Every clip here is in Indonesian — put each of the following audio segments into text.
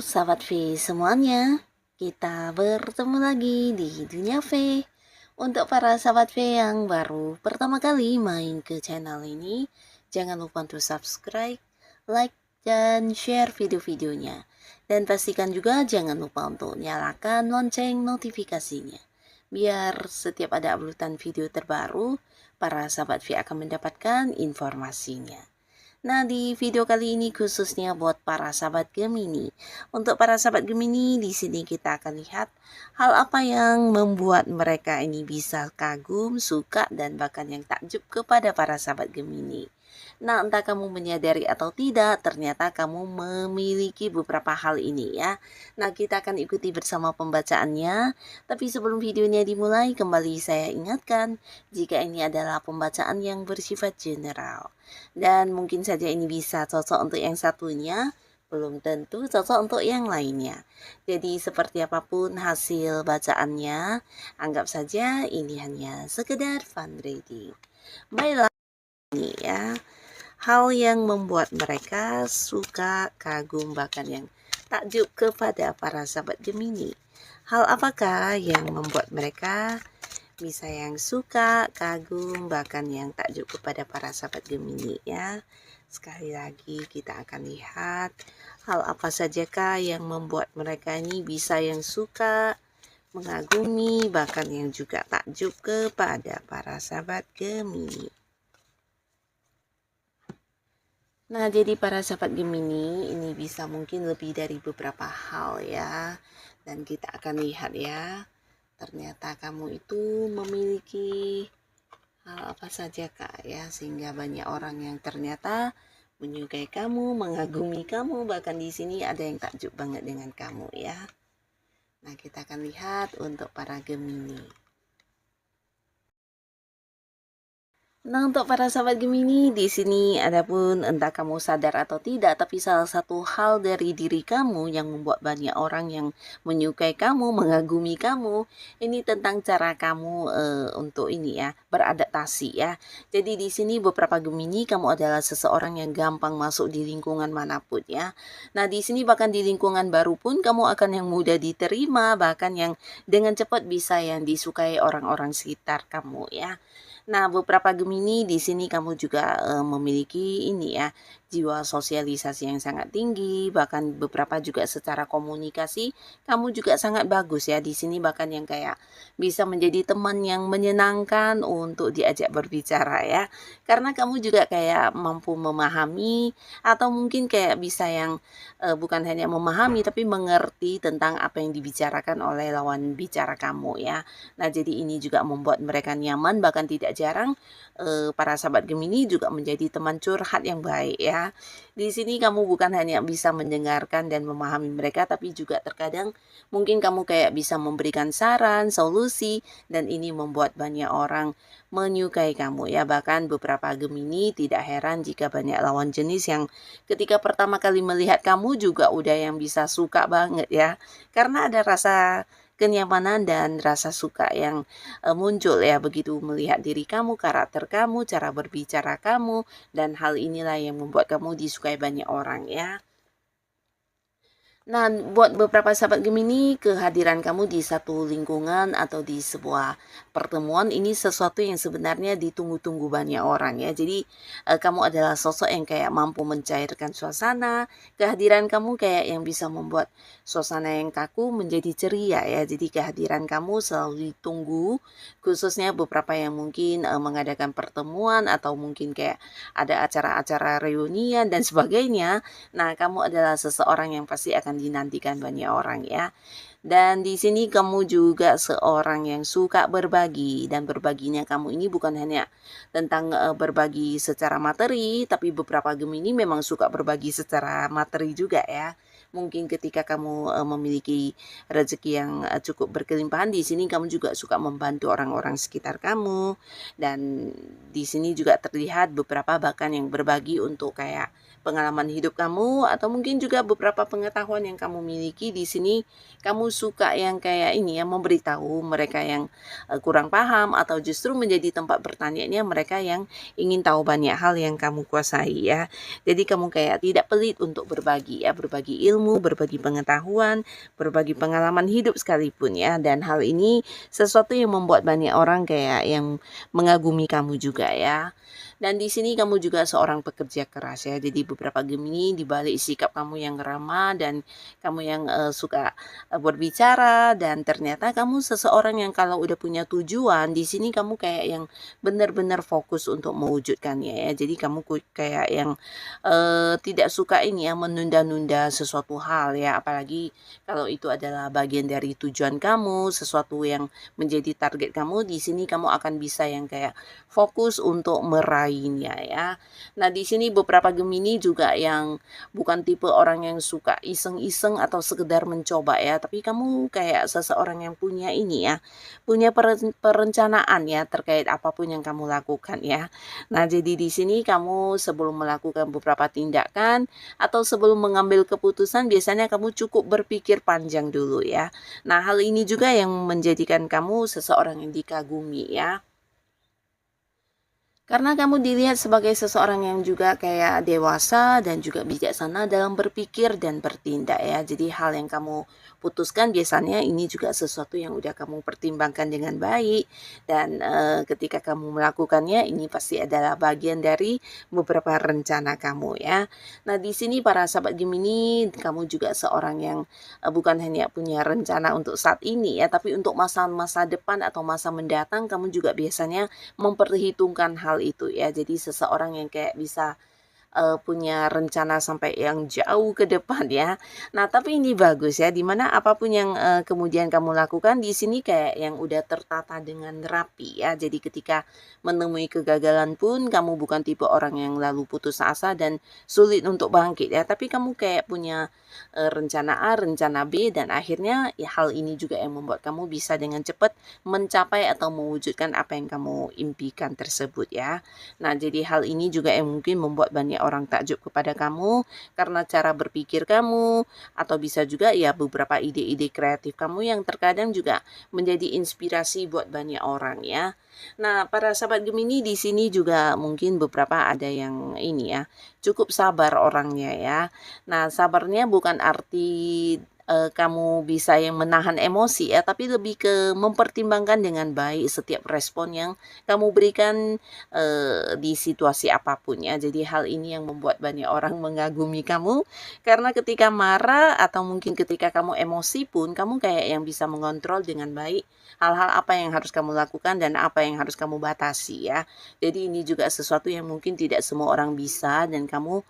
sahabat V semuanya, kita bertemu lagi di Dunia V. Untuk para sahabat V yang baru pertama kali main ke channel ini, jangan lupa untuk subscribe, like, dan share video-videonya. Dan pastikan juga jangan lupa untuk nyalakan lonceng notifikasinya. Biar setiap ada uploadan video terbaru, para sahabat V akan mendapatkan informasinya. Nah, di video kali ini khususnya buat para sahabat Gemini. Untuk para sahabat Gemini, di sini kita akan lihat hal apa yang membuat mereka ini bisa kagum, suka, dan bahkan yang takjub kepada para sahabat Gemini. Nah, entah kamu menyadari atau tidak, ternyata kamu memiliki beberapa hal ini ya. Nah, kita akan ikuti bersama pembacaannya. Tapi sebelum videonya dimulai, kembali saya ingatkan, jika ini adalah pembacaan yang bersifat general. Dan mungkin saja ini bisa cocok untuk yang satunya, belum tentu cocok untuk yang lainnya. Jadi seperti apapun hasil bacaannya, anggap saja ini hanya sekedar fun reading. Baiklah, ini ya. Hal yang membuat mereka suka, kagum, bahkan yang takjub kepada para sahabat Gemini. Hal apakah yang membuat mereka bisa yang suka, kagum, bahkan yang takjub kepada para sahabat Gemini ya. Sekali lagi kita akan lihat hal apa sajakah yang membuat mereka ini bisa yang suka, mengagumi, bahkan yang juga takjub kepada para sahabat Gemini. Nah, jadi para sahabat Gemini ini bisa mungkin lebih dari beberapa hal ya. Dan kita akan lihat ya, ternyata kamu itu memiliki hal apa saja Kak ya, sehingga banyak orang yang ternyata menyukai kamu, mengagumi kamu, bahkan di sini ada yang takjub banget dengan kamu ya. Nah, kita akan lihat untuk para Gemini. Nah, untuk para sahabat Gemini, di sini adapun entah kamu sadar atau tidak, tapi salah satu hal dari diri kamu yang membuat banyak orang yang menyukai kamu, mengagumi kamu, ini tentang cara kamu untuk ini ya, beradaptasi ya. Jadi di sini beberapa Gemini, kamu adalah seseorang yang gampang masuk di lingkungan manapun ya. Nah, di sini bahkan di lingkungan baru pun kamu akan yang mudah diterima, bahkan yang dengan cepat bisa yang disukai orang-orang sekitar kamu ya. Nah, beberapa Gemini di sini kamu juga memiliki ini ya, jiwa sosialisasi yang sangat tinggi, bahkan beberapa juga secara komunikasi kamu juga sangat bagus ya. Di sini bahkan yang kayak bisa menjadi teman yang menyenangkan untuk diajak berbicara ya. Karena kamu juga kayak mampu memahami atau mungkin kayak bisa yang bukan hanya memahami tapi mengerti tentang apa yang dibicarakan oleh lawan bicara kamu ya. Nah, jadi ini juga membuat mereka nyaman, bahkan tidak jarang para sahabat Gemini juga menjadi teman curhat yang baik ya. Di sini kamu bukan hanya bisa mendengarkan dan memahami mereka, tapi juga terkadang mungkin kamu kayak bisa memberikan saran, solusi, dan ini membuat banyak orang menyukai kamu ya. Bahkan beberapa Gemini tidak heran jika banyak lawan jenis yang ketika pertama kali melihat kamu juga udah yang bisa suka banget ya. Karena ada rasa kenyamanan dan rasa suka yang muncul ya begitu melihat diri kamu, karakter kamu, cara berbicara kamu, dan hal inilah yang membuat kamu disukai banyak orang ya. Nah, buat beberapa sahabat Gemini, kehadiran kamu di satu lingkungan atau di sebuah pertemuan ini sesuatu yang sebenarnya ditunggu-tunggu banyak orang ya. Jadi, kamu adalah sosok yang kayak mampu mencairkan suasana. Kehadiran kamu kayak yang bisa membuat suasana yang kaku menjadi ceria ya. Jadi, kehadiran kamu selalu ditunggu, khususnya beberapa yang mungkin mengadakan pertemuan atau mungkin kayak ada acara-acara reunian dan sebagainya. Nah, kamu adalah seseorang yang pasti akan dinantikan banyak orang ya. Dan di sini kamu juga seorang yang suka berbagi, dan berbaginya kamu ini bukan hanya tentang berbagi secara materi, tapi beberapa Gemini memang suka berbagi secara materi juga ya. Mungkin ketika kamu memiliki rezeki yang cukup berkelimpahan, di sini kamu juga suka membantu orang-orang sekitar kamu. Dan di sini juga terlihat beberapa bahkan yang berbagi untuk kayak pengalaman hidup kamu atau mungkin juga beberapa pengetahuan yang kamu miliki. Di sini kamu suka yang kayak ini ya, memberitahu mereka yang kurang paham, atau justru menjadi tempat bertanya mereka yang ingin tahu banyak hal yang kamu kuasai ya. Jadi kamu kayak tidak pelit untuk berbagi ya, berbagi ilmu, berbagi pengetahuan, berbagi pengalaman hidup sekalipun ya. Dan hal ini sesuatu yang membuat banyak orang kayak yang mengagumi kamu juga ya. Dan di sini kamu juga seorang pekerja keras ya. Jadi beberapa Gemini, di balik sikap kamu yang ramah dan kamu yang suka berbicara, dan ternyata kamu seseorang yang kalau udah punya tujuan, di sini kamu kayak yang benar-benar fokus untuk mewujudkannya ya. Jadi kamu kayak yang tidak suka ini ya, menunda-nunda sesuatu hal ya, apalagi kalau itu adalah bagian dari tujuan kamu, sesuatu yang menjadi target kamu, di sini kamu akan bisa yang kayak fokus untuk meraihnya ya. Nah, di sini beberapa Gemini juga yang bukan tipe orang yang suka iseng-iseng atau sekedar mencoba ya, tapi kamu kayak seseorang yang punya ini ya, punya perencanaan ya terkait apapun yang kamu lakukan ya. Nah, jadi di sini kamu sebelum melakukan beberapa tindakan atau sebelum mengambil keputusan, biasanya kamu cukup berpikir panjang dulu ya. Nah, hal ini juga yang menjadikan kamu seseorang yang dikagumi ya. Karena kamu dilihat sebagai seseorang yang juga kayak dewasa dan juga bijaksana dalam berpikir dan bertindak ya. Jadi hal yang kamu putuskan biasanya ini juga sesuatu yang udah kamu pertimbangkan dengan baik, dan ketika kamu melakukannya ini pasti adalah bagian dari beberapa rencana kamu ya. Nah, di sini para sahabat Gemini, kamu juga seorang yang bukan hanya punya rencana untuk saat ini ya, tapi untuk masa-masa depan atau masa mendatang kamu juga biasanya memperhitungkan hal itu ya. Jadi seseorang yang kayak bisa punya rencana sampai yang jauh ke depan ya. Nah, tapi ini bagus ya, dimana apapun yang kemudian kamu lakukan di sini kayak yang udah tertata dengan rapi ya. Jadi ketika menemui kegagalan pun kamu bukan tipe orang yang lalu putus asa dan sulit untuk bangkit ya, tapi kamu kayak punya rencana A, rencana B, dan akhirnya ya hal ini juga yang membuat kamu bisa dengan cepat mencapai atau mewujudkan apa yang kamu impikan tersebut ya. Nah, jadi hal ini juga yang mungkin membuat banyak orang takjub kepada kamu karena cara berpikir kamu, atau bisa juga ya beberapa ide-ide kreatif kamu yang terkadang juga menjadi inspirasi buat banyak orang ya. Nah, para sahabat Gemini, di sini juga mungkin beberapa ada yang ini ya, cukup sabar orangnya ya. Nah, sabarnya bukan arti kamu bisa yang menahan emosi ya, tapi lebih ke mempertimbangkan dengan baik setiap respon yang kamu berikan di situasi apapun ya. Jadi hal ini yang membuat banyak orang mengagumi kamu, karena ketika marah atau mungkin ketika kamu emosi pun kamu kayak yang bisa mengontrol dengan baik hal-hal apa yang harus kamu lakukan dan apa yang harus kamu batasi ya. Jadi ini juga sesuatu yang mungkin tidak semua orang bisa, dan kamu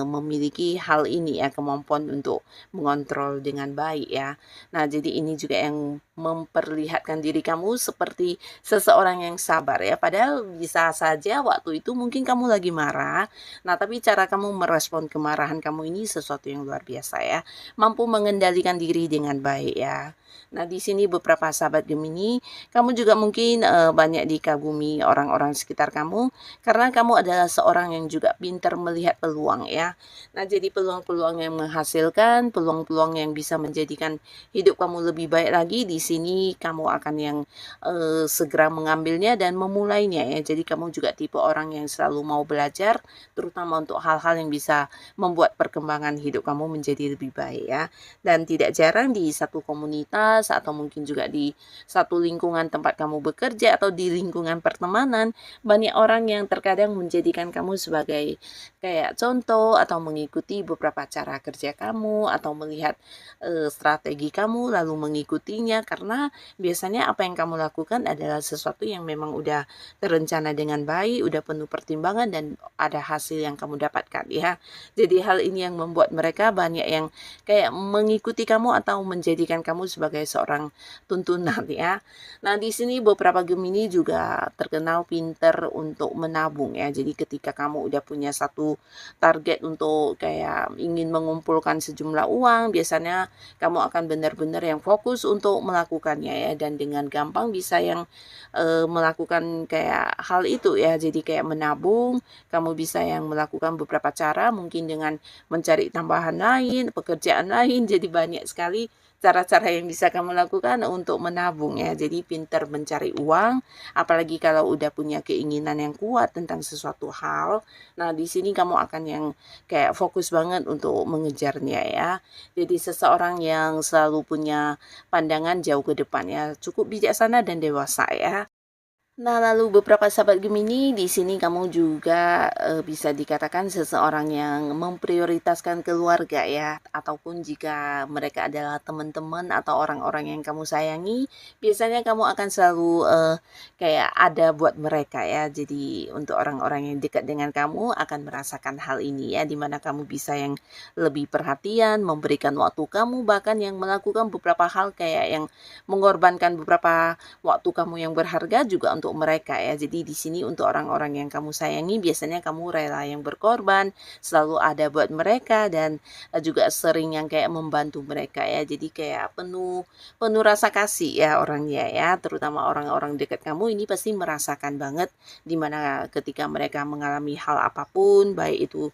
memiliki hal ini ya, kemampuan untuk mengontrol dengan baik ya. Nah, jadi ini juga yang memperlihatkan diri kamu seperti seseorang yang sabar ya. Padahal bisa saja waktu itu mungkin kamu lagi marah. Nah, tapi cara kamu merespon kemarahan kamu ini sesuatu yang luar biasa ya. Mampu mengendalikan diri dengan baik ya. Nah, di sini beberapa sahabat Gemini, kamu juga mungkin banyak dikagumi orang-orang sekitar kamu karena kamu adalah seorang yang juga pintar melihat peluang ya. Nah, jadi peluang-peluang yang menghasilkan, peluang-peluang yang bisa menjadikan hidup kamu lebih baik lagi, di sini kamu akan yang segera mengambilnya dan memulainya ya. Jadi kamu juga tipe orang yang selalu mau belajar, terutama untuk hal-hal yang bisa membuat perkembangan hidup kamu menjadi lebih baik ya. Dan tidak jarang di satu komunitas atau mungkin juga di satu lingkungan tempat kamu bekerja atau di lingkungan pertemanan, banyak orang yang terkadang menjadikan kamu sebagai kayak contoh atau mengikuti beberapa cara kerja kamu atau melihat strategi kamu lalu mengikutinya, karena biasanya apa yang kamu lakukan adalah sesuatu yang memang udah terencana dengan baik, udah penuh pertimbangan dan ada hasil yang kamu dapatkan ya. Jadi hal ini yang membuat mereka banyak yang kayak mengikuti kamu atau menjadikan kamu sebagai seorang tuntunan ya. Nah, di sini beberapa Gemini juga terkenal pinter untuk menabung ya. Jadi ketika kamu udah punya satu target untuk kayak ingin mengumpulkan sejumlah uang, biasanya kamu akan benar-benar yang fokus untuk melakukannya ya, dan dengan gampang bisa yang melakukan kayak hal itu ya. Jadi kayak menabung, kamu bisa yang melakukan beberapa cara mungkin dengan mencari tambahan lain, pekerjaan lain, jadi banyak sekali cara-cara yang bisa kamu lakukan untuk menabung ya. Jadi pintar mencari uang, apalagi kalau udah punya keinginan yang kuat tentang sesuatu hal. Nah, di sini kamu akan yang kayak fokus banget untuk mengejarnya ya. Jadi seseorang yang selalu punya pandangan jauh ke depan ya, cukup bijaksana dan dewasa ya. Nah, lalu beberapa sahabat Gemini, di sini kamu juga bisa dikatakan seseorang yang memprioritaskan keluarga ya, ataupun jika mereka adalah teman-teman atau orang-orang yang kamu sayangi, biasanya kamu akan selalu kayak ada buat mereka ya. Jadi untuk orang-orang yang dekat dengan kamu akan merasakan hal ini ya, dimana kamu bisa yang lebih perhatian, memberikan waktu kamu, bahkan yang melakukan beberapa hal kayak yang mengorbankan beberapa waktu kamu yang berharga juga untuk mereka ya. Jadi di sini untuk orang-orang yang kamu sayangi biasanya kamu rela yang berkorban, selalu ada buat mereka dan juga sering yang kayak membantu mereka ya. Jadi kayak penuh penuh rasa kasih ya orangnya ya, terutama orang-orang dekat kamu ini pasti merasakan banget dimana ketika mereka mengalami hal apapun, baik itu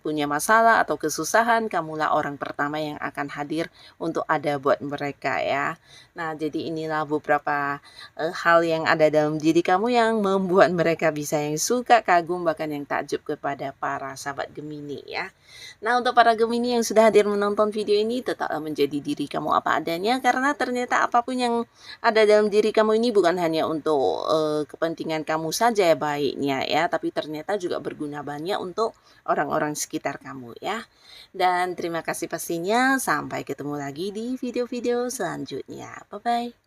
punya masalah atau kesusahan, kamulah orang pertama yang akan hadir untuk ada buat mereka ya. Nah, jadi inilah beberapa hal yang ada dalam diri kamu yang membuat mereka bisa yang suka, kagum, bahkan yang takjub kepada para sahabat Gemini ya. Nah, untuk para Gemini yang sudah hadir menonton video ini, tetaplah menjadi diri kamu apa adanya, karena ternyata apapun yang ada dalam diri kamu ini bukan hanya untuk kepentingan kamu saja ya baiknya ya, tapi ternyata juga berguna banyak untuk orang-orang sekitar kamu ya. Dan terima kasih pastinya, sampai ketemu lagi di video-video selanjutnya. Bye-bye.